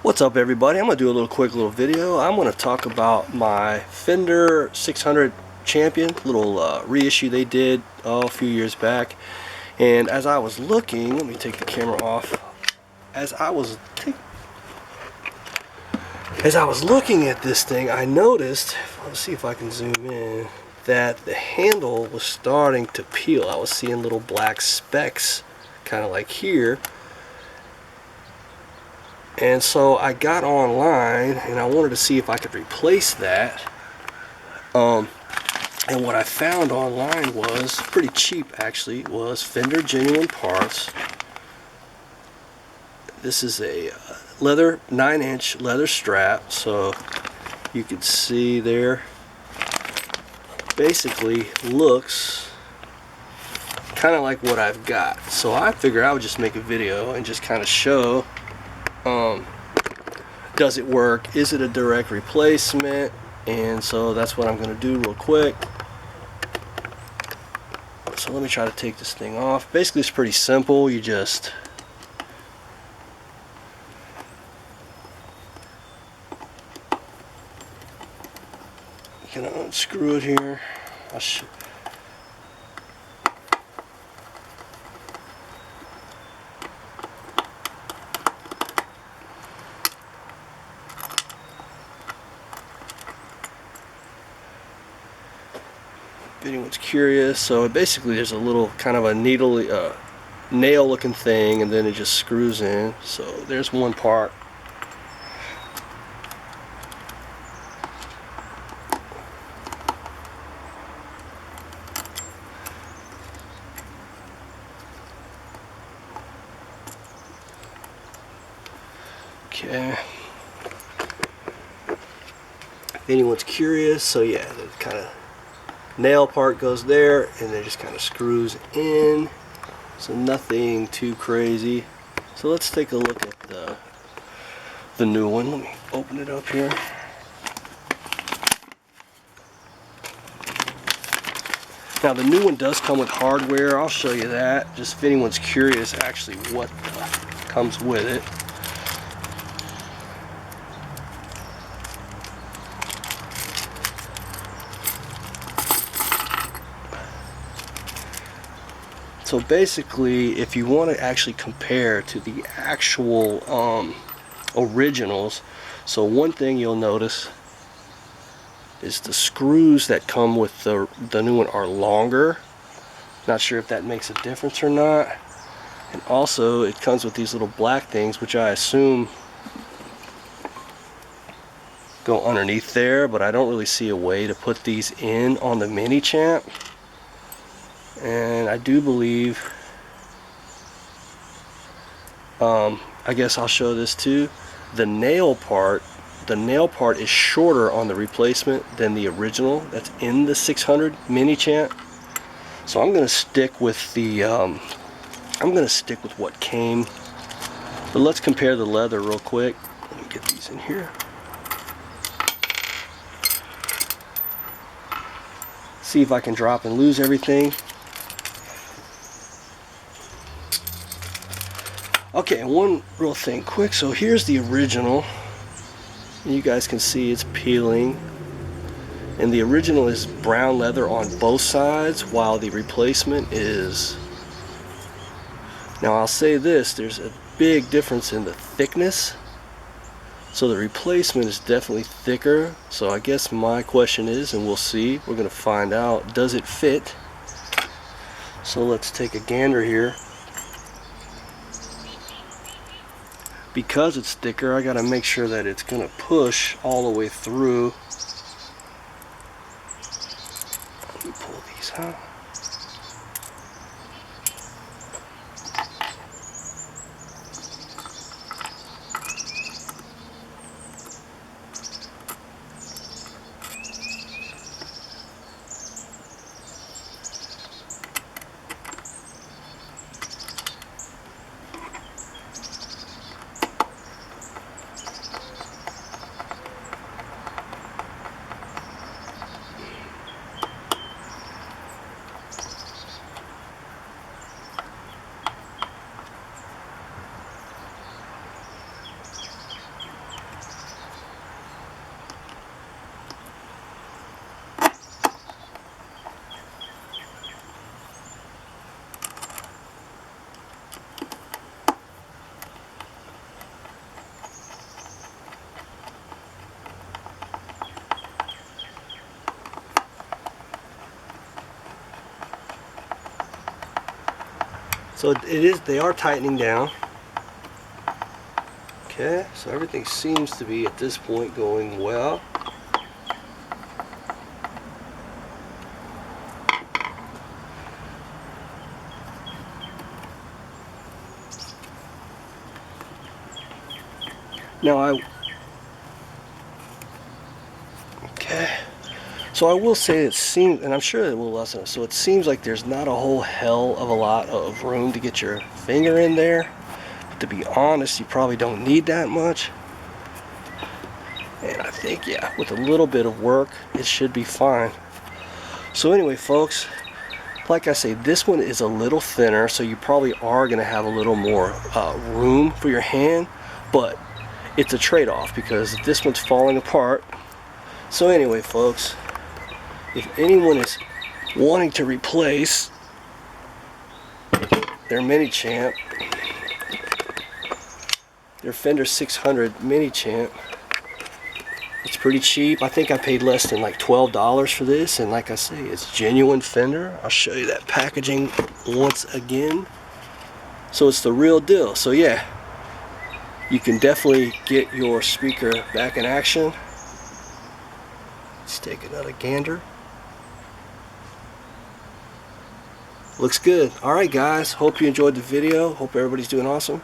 What's up, everybody? I'm going to do a quick little video. I'm going to talk about my Fender 600 Champion, little reissue they did a few years back. And as I was looking, let me take the camera off. As I was looking at this thing, I noticed, let's see if I can zoom in, that the handle was starting to peel. I was seeing little black specks, kind of like here. And so I got online and I wanted to see if I could replace that. And what I found online was pretty cheap, actually. Was Fender genuine parts. This is a leather 9-inch leather strap, so you can see there. Basically looks kind of like what I've got. So I figured I would just make a video and just kind of show. Does it work? Is it a direct replacement? And so that's what I'm going to do real quick. So let me try to take this thing off. Basically it's pretty simple. You just gonna unscrew it here. If anyone's curious, so basically there's a little kind of a needle, nail looking thing, and then it just screws in. So there's one part. Okay. If anyone's curious, so yeah, the kind of nail part goes there and then just kind of screws in, so nothing too crazy. So let's take a look at the new one. Let me open it up here. Now the new one does come with hardware. I'll show you that, just if anyone's curious actually what comes with it. So basically, if you want to actually compare to the actual originals, so one thing you'll notice is the screws that come with the new one are longer. Not sure if that makes a difference or not. And also it comes with these little black things, which I assume go underneath there, but I don't really see a way to put these in on the Mini Champ. And I do believe, I guess I'll show this too, the nail part is shorter on the replacement than the original that's in the 600 Mini Champ. So I'm gonna stick with the what came. But let's compare the leather real quick. Let me get these in here. See if I can drop and lose everything. Okay, one real thing quick. So here's the original. You guys can see it's peeling. And the original is brown leather on both sides, while the replacement is... Now I'll say this, there's a big difference in the thickness. So the replacement is definitely thicker. So I guess my question is, and we'll see, we're going to find out, does it fit? So let's take a gander here. Because it's thicker, I gotta make sure that it's gonna push all the way through. Let me pull these out. So they are tightening down. Okay, so everything seems to be at this point going well. Now so I will say it seems, and I'm sure it will lessen it, so it seems like there's not a whole hell of a lot of room to get your finger in there. But to be honest, you probably don't need that much. And I think, yeah, with a little bit of work, it should be fine. So anyway, folks, like I say, this one is a little thinner, so you probably are going to have a little more room for your hand, but it's a trade-off because this one's falling apart. So anyway, folks, if anyone is wanting to replace their Mini Champ, their Fender 600 Mini Champ, it's pretty cheap. I think I paid less than like $12 for this, and like I say, it's genuine Fender. I'll show you that packaging once again. So it's the real deal. So yeah, you can definitely get your speaker back in action. Let's take another gander. Looks good. Alright guys, hope you enjoyed the video. Hope everybody's doing awesome.